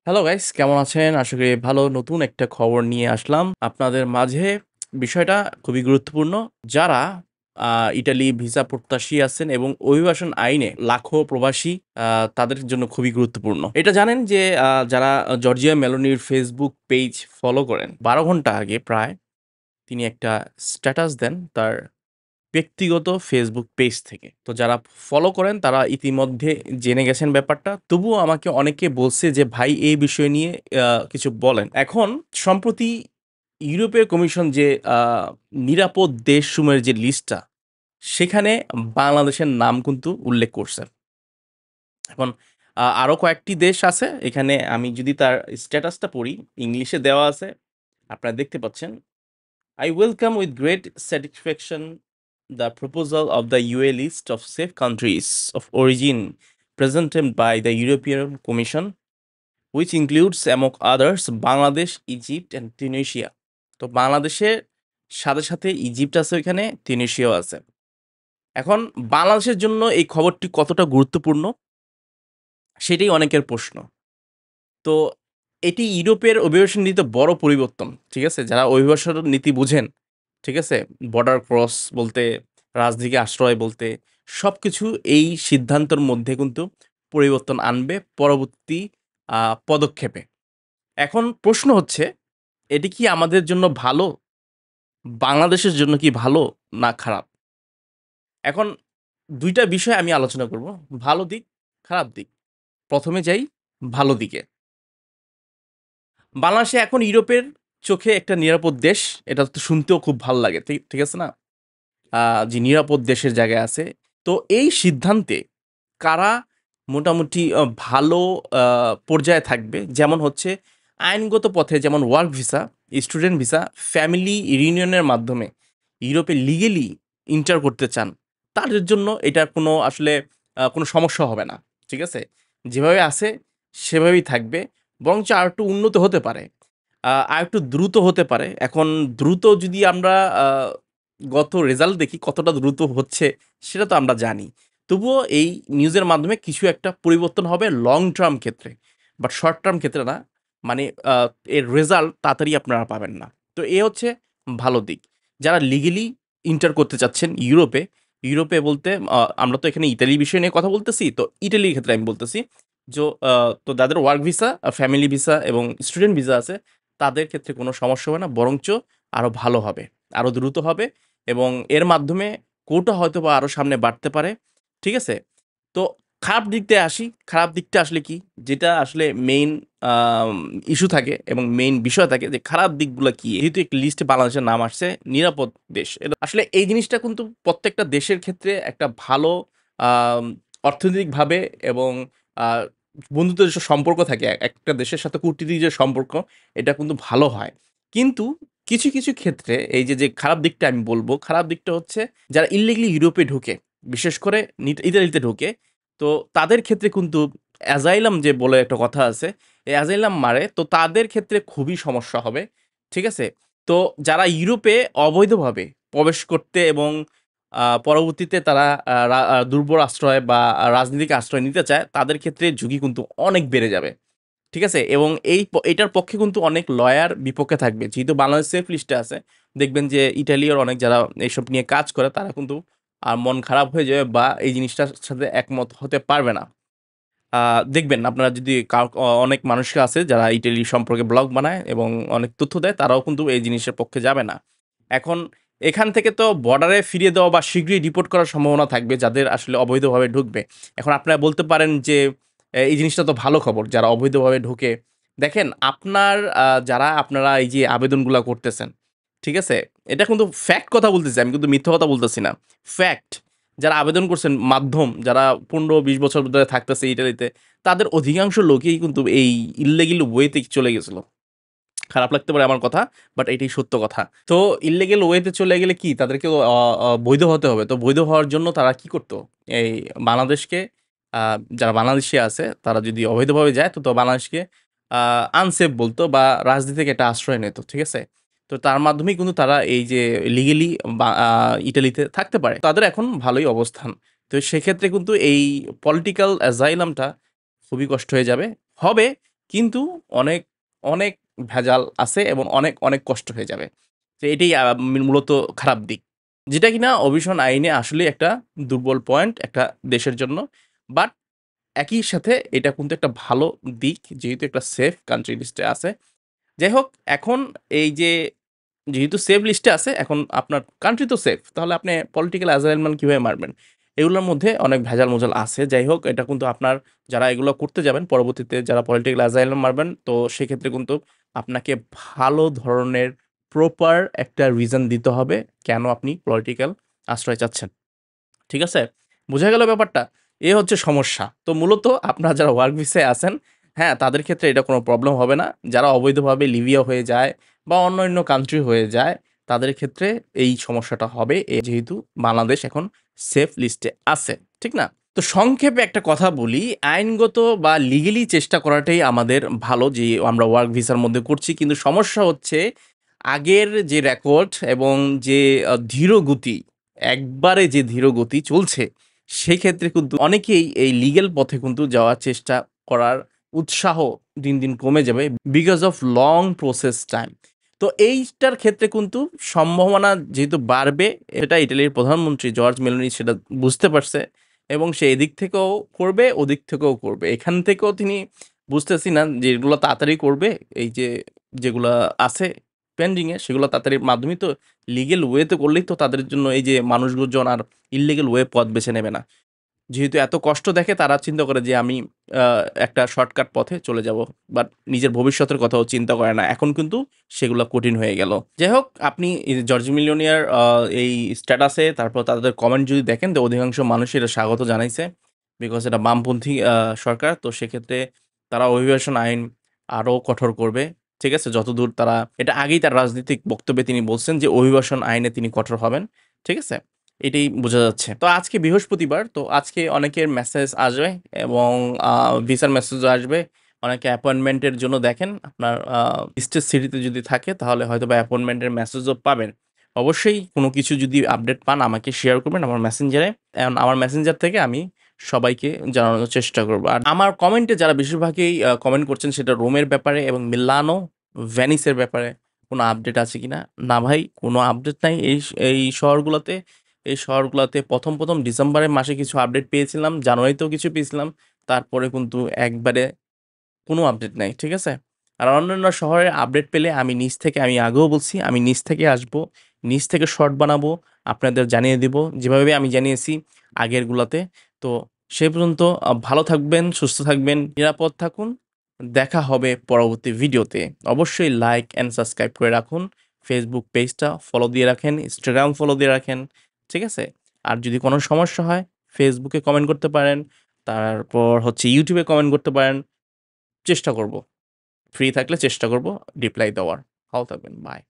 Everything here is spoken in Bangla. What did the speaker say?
হ্যালো গাইস, কেমন আছেন? আশা করি ভালো। নতুন একটা খবর নিয়ে আসলাম আপনাদের মাঝে। বিষয়টা খুবই গুরুত্বপূর্ণ। যারা ইটালি ভিসা প্রত্যাশী আছেন এবং অভিবাসন আইনে লাখো প্রবাসী তাদের জন্য খুবই গুরুত্বপূর্ণ। এটা জানেন যে যারা জর্জিয়া মেলোনির ফেসবুক পেজ ফলো করেন, ১২ ঘন্টা আগে প্রায় তিনি একটা স্ট্যাটাস দেন তার ব্যক্তিগত ফেসবুক পেজ থেকে। তো যারা ফলো করেন তারা ইতিমধ্যে জেনে গেছেন ব্যাপারটা। তবুও আমাকে অনেকে বলছে যে, "ভাই এই বিষয় নিয়ে কিছু বলেন।" এখন সম্প্রতি ইউরোপীয় কমিশন যে আ নিরাপদ দেশসমূহের যে লিস্টটা, সেখানে বাংলাদেশের নাম কিন্তু উল্লেখ করছে। এখন আরো কয়েকটি দেশ আছে। এখানে আমি যদি তার স্ট্যাটাসটা পড়ি, ইংলিশে দেওয়া আছে। আপনারা দেখতে পাচ্ছেন। I welcome with great satisfaction the proposal of the UA list of safe countries of origin presented by the European Commission, which includes, among others, Bangladesh, Egypt, and Tunisia. তো বাংলাদেশের সাথে সাথে ইজিপ্ট আছে ওইখানে, তিউনিসিয়াও আছে। এখন বাংলাদেশের জন্য এই খবরটি কতটা গুরুত্বপূর্ণ সেটাই অনেকের প্রশ্ন। তো এটি ইউরোপের অভিবাসন নীতিতে বড় পরিবর্তন। ঠিক আছে? যারা অভিবাসন নীতি বুঝেন, ঠিক আছে? বর্ডার ক্রস বলতে, রাজনৈতিক আশ্রয় বলতে সবকিছু এই সিদ্ধান্তের মধ্যে কিন্তু পরিবর্তন আনবে পরবর্তী পদক্ষেপে। এখন প্রশ্ন হচ্ছে, এটি কি আমাদের জন্য ভালো? বাংলাদেশের জন্য কি ভালো না খারাপ? এখন ২ টা বিষয় আমি আলোচনা করব। ভালো দিক, খারাপ দিক। ১ম এ যাই ভালো দিকে। বাংলাদেশে এখন ইউরোপের চোখে একটা নিরাপদ দেশ। এটা তো শুনতেও খুব ভাল লাগে। ঠিক ঠিক আছে না? আ যে নিরাপদ দেশের জায়গায় আছে। তো এই সিদ্ধান্তে কারা মোটামুটি ভালো আ পর্যায়ে থাকবে? যেমন হচ্ছে আইনগত পথে যেমন work visa, student visa, family রিউনিয়নের মাধ্যমে ইউরোপে লিগ্যালি এন্টার করতে চান, তাদের জন্য এটা কোনো আসলে কোনো সমস্যা হবে না। ঠিক আছে? যেভাবে আছে সেভাবেই থাকবে। বরঞ্চ আরেকটু উন্নত হতে পারে। আরেকটু দ্রুত হতে পারে। এখন দ্রুত যদি আমরা আ গত রেজাল্ট দেখি কতটা দ্রুত হচ্ছে সেটা তো আমরা জানি। তবুও এই নিউজের মাধ্যমে কিছু একটা পরিবর্তন হবে লং টার্ম ক্ষেত্রে। বাট শর্ট টার্ম ক্ষেত্রে না। মানে আ এর রেজাল্ট তাড়াতাড়ি আপনারা পাবেন না। তো এ হচ্ছে ভালো দিক। যারা লিগ্যালি এন্টার করতে চাচ্ছেন ইউরোপে, ইউরোপে বলতে আমরা তো এখানে ইতালির বিষয় নিয়ে কথা বলতেছি। তো ইটালির ক্ষেত্রে আমি বলতেছি। যো আ তো যাদের ওয়ার্ক ভিসা, ফ্যামিলি ভিসা এবং স্টুডেন্ট ভিসা আছে তাদের ক্ষেত্রে কোনো সমস্যা হবে না। বরঞ্চ আরো ভালো হবে। আরো দ্রুত হবে এবং এর মাধ্যমে কোটা হয়তোবা আরো সামনে বাড়তে পারে। ঠিক আছে? তো খারাপ দিক দিয়ে আসি। খারাপ দিকটা আসলে কি? যেটা আসলে মেইন আম ইস্যু থাকে এবং মেইন বিষয় থাকে যে খারাপ দিকগুলা কি? যেহেতু একটি লিস্টে বাংলাদেশের নাম আসছে নিরাপদ দেশ। এটা আসলে এই জিনিসটা কিন্তু প্রত্যেকটা দেশের ক্ষেত্রে একটা ভালো আম অর্থনৈতিকভাবে এবং আ বন্ধুত্বের যে সম্পর্ক থাকে একটা দেশের সাথে কূটনীতিক যে সম্পর্ক এটা কিন্তু ভালো হয়। কিন্তু কিছু ক্ষেত্রে এই যে খারাপ দিকটা আমি বলব, খারাপ দিকটা হচ্ছে যারা ইল্লিগালি ইউরোপে ঢুকে, বিশেষ করে ইতালিতে ঢুকে, তো তাদের ক্ষেত্রে কিন্তু অ্যাজাইলাম যে বলে একটা কথা আছে, এই অ্যাজাইলাম মারে তো তাদের ক্ষেত্রে খুবই সমস্যা হবে। ঠিক আছে? তো যারা ইউরোপে অবৈধভাবে প্রবেশ করতে এবং পরবর্তীতে তারা দুর্বল আশ্রয় বা রাজনৈতিক আশ্রয় নিতে চায়, তাদের ক্ষেত্রে ঝুঁকি কিন্তু অনেক বেড়ে যাবে। ঠিক আছে? এবং এটার পক্ষে কিন্তু অনেক লয়ার বিপক্ষে থাকবে। যেহেতু বাংলাদেশ সেফ লিস্টে আছে, দেখবেন যে ইটালির অনেক যারা এসব নিয়ে কাজ করে তারা কিন্তু মন খারাপ হয়ে যাবে বা এই জিনিসটার সাথে একমত হতে পারবে না। আ দেখবেন আপনারা যদি অনেক মানুষকে আছে যারা ইটালি সম্পর্কে ব্লগ বানায় এবং অনেক তথ্য দেয়, তারাও কিন্তু এই জিনিসের পক্ষে যাবে না। এখন এখান থেকে তো বর্ডারে ফিরিয়ে দেওয়া বা শীঘ্রই ডিপোর্ট করার সম্ভাবনা থাকবে যাদের আসলে অবৈধভাবে ঢুকবে। এখন আপনারা বলতে পারেন যে, এই জিনিসটা তো ভালো খবর যারা অবৈধভাবে ঢুকে। দেখেন আপনার যারা আপনারা এই যে আবেদনগুলা করতেছেন, ঠিক আছে? এটা কিন্তু ফ্যাক্ট কথা বলতেছি, আমি কিন্তু মিথ্যা কথা বলতেছি না। ফ্যাক্ট। যারা আবেদন করছেন মাধ্যম, যারা ১৫-২০ বছর ধরে থাকতেছে ইটালিতে, তাদের অধিকাংশ লোকই কিন্তু এই ইল্লেগাল ওয়েতে চলে গেছিল। খারাপ লাগতে পারে আমার কথা, বাট এটাই সত্য কথা। তো ইল্লেগাল ওয়েতে চলে গেলে কি তাদেরকেও অ অ বৈধ হতে হবে। তো বৈধ হওয়ার জন্য তারা কি করত? এই বাংলাদেশকে আ যারা বাংলাদেশী আছে তারা যদি অবৈধভাবে যায় তো বাংলাদেশকে আ আনসেফ বলত বা রাজনীতি থেকে একটা আশ্রয় নিত। ঠিক আছে? তো তার মাধ্যমেই কিন্তু তারা এই যে লিগালি বা ইটালিতে থাকতে পারে। তাদের এখন ভালোই অবস্থান। তো সেক্ষেত্রে কিন্তু এই পলিটিক্যাল অ্যাজাইলামটা খুবই কষ্ট হয়ে যাবে। হবে কিন্তু অনেক, অনেক ভেজাল আছে এবং অনেক, অনেক কষ্ট হয়ে যাবে। তো এটাই মূলত খারাপ দিক। যেটা কিনা অভিশন আইনে আসলেই একটা দুর্বল পয়েন্ট একটা দেশের জন্য। বাট একই সাথে এটা কিন্তু একটা ভালো দিক যেহেতু একটা সেফ কান্ট্রি লিস্টে আছে। যাই হোক এখন এই যে যেহেতু সেফ লিস্টে আছে এখন আপনার কান্ট্রি তো সেফ। তাহলে আপনি পলিটিক্যাল অ্যাসাইনমেন্ট কিভাবে মারবেন? এগুলোর মধ্যে অনেক ভেজাল-মোজাল আছে। যাই হোক এটা কিন্তু আপনার যারা এগুলো করতে যাবেন পরবর্তীতে যারা পলিটিক্যাল অ্যাসাইলাম মারবেন তো সেক্ষেত্রে কিন্তু আপনাকে ভালো ধরনের প্রপার একটা রিজন দিতে হবে কেন আপনি পলিটিক্যাল আশ্রয় চাচ্ছেন। ঠিক আছে? বোঝা গেল ব্যাপারটা? এ হচ্ছে সমস্যা। তো মূলত আপনারা যারা ওয়ার্ক ভিসায় আছেন, হ্যাঁ, তাদের ক্ষেত্রে এটা কোনো প্রবলেম হবে না। যারা অবৈধভাবে লিবিয়া হয়ে যায় বা অন্যান্য কান্ট্রি হয়ে যায়, তাদের ক্ষেত্রে এই সমস্যাটা হবে যেহেতু বাংলাদেশ এখন সেফ লিস্টে আছে। ঠিক না? তো সংক্ষেপে একটা কথা বলি, আইনগত বা লিগ্যালি চেষ্টা করাটাই আমাদের ভালো যে আমরা ওয়ার্ক ভিসার মধ্যে করছি। কিন্তু সমস্যা হচ্ছে আগের যে রেকর্ড এবং যে ধীরগতি একবারে যে ধীরগতি চলছে, সেক্ষেত্রে কিন্তু অনেকেই এই লিগ্যাল পথে কিন্তু যাওয়ার চেষ্টা করার উৎসাহ দিন, দিন কমে যাবে because of long process time. তো এইটার ক্ষেত্রে কিন্তু সম্ভাবনা যেহেতু বাড়বে, এটা ইটালির প্রধানমন্ত্রী জর্জ মেলোনি সেটা বুঝতে পারছে এবং সে এদিক থেকেও করবে, ওদিক থেকেও করবে। এখান থেকেও তিনি বুঝতেছি না যে এগুলো তাড়াতাড়ি করবে, এই যে যেগুলা আছে পেন্ডিং এ সেগুলো তাড়াতাড়ির মাধ্যমেই তো লিগ্যাল ওয়েতে করলেই তো তাদের জন্য এই যে মানুষজন আর ইল্লিগ্যাল ওয়ে পথ বেছে নেবে না। যেহেতু এত কষ্ট দেখে তারা চিন্তা করে যে আমি আ একটা শর্টকাট পথে চলে যাব। বাট নিজের ভবিষ্যতের কথাও চিন্তা করে না। এখন কিন্তু সেগুলা কঠিন হয়ে গেল। যাই হোক আপনি এই যে জর্জ মিলিয়নিয়ার এই স্ট্যাটাসে তারপর তাদের কমেন্ট যদি দেখেন তো অধিকাংশ মানুষই এটা স্বাগত জানাইছে। বিকজ এটা বামপন্থী সরকার। তো সেক্ষেত্রে তারা অভিবাসন আইন আরো কঠোর করবে। ঠিক আছে? যতদূর তারা এটা আগেই তার রাজনৈতিক বক্তব্যে তিনি বলছেন যে অভিবাসন আইনে তিনি কঠোর হবেন। ঠিক আছে? এটাই বোঝা যাচ্ছে। তো আজকে বৃহস্পতিবার। তো আজকে অনেকের মেসেজ আসবে এবং ভিসার মেসেজও আসবে। অনেকে অ্যাপয়েন্টমেন্টের জন্য দেখেন আপনার স্টেট সিটিতে যদি থাকে তাহলে হয়তোবা অ্যাপয়েন্টমেন্টের মেসেজও পাবেন। অবশ্যই কোনো কিছু যদি আপডেট পান আমাকে শেয়ার করবেন আমার মেসেঞ্জারে। আমার মেসেঞ্জার থেকে আমি সবাইকে জানানোর চেষ্টা করব। আর আমার কমেন্টে যারা বেশিরভাগই কমেন্ট করছেন সেটা রোমের ব্যাপারে এবং মিলানো, ভেনিসের ব্যাপারে কোনো আপডেট আছে কিনা? না ভাই কোনো আপডেট নাই এই শহরগুলোতে। এই শহরগুলাতে ১ম ডিসেম্বরের মাসে কিছু আপডেট পেয়েছিলাম, জানুয়ারিতেও কিছু পেয়েছিলাম। তারপরে কিন্তু একবারে কোনো আপডেট নাই। ঠিক আছে? আর অন্যান্য শহরের আপডেট পেলে আমি আগেও বলছি, আমি নিজ থেকে আসবো, নিজ থেকে শর্ট বানাবো, আপনাদের জানিয়ে দিব। যেভাবে আমি জানিয়েছি আগেরগুলাতে। তো সে পর্যন্ত ভালো থাকবেন, সুস্থ থাকবেন, নিরাপদ থাকুন। দেখা হবে পরবর্তী ভিডিওতে। অবশ্যই লাইক অ্যান্ড সাবস্ক্রাইব করে রাখুন। Facebook পেজটা ফলো দিয়ে রাখেন, Instagram ফলো দিয়ে রাখেন। ঠিক আছে? আর যদি কোনো সমস্যা হয় Facebook এ কমেন্ট করতে পারেন। তারপর হচ্ছে YouTube এ কমেন্ট করতে পারেন। চেষ্টা করব। ফ্রি থাকলে চেষ্টা করব রিপ্লাই দেওয়ার। ভালো থাকবেন। বাই।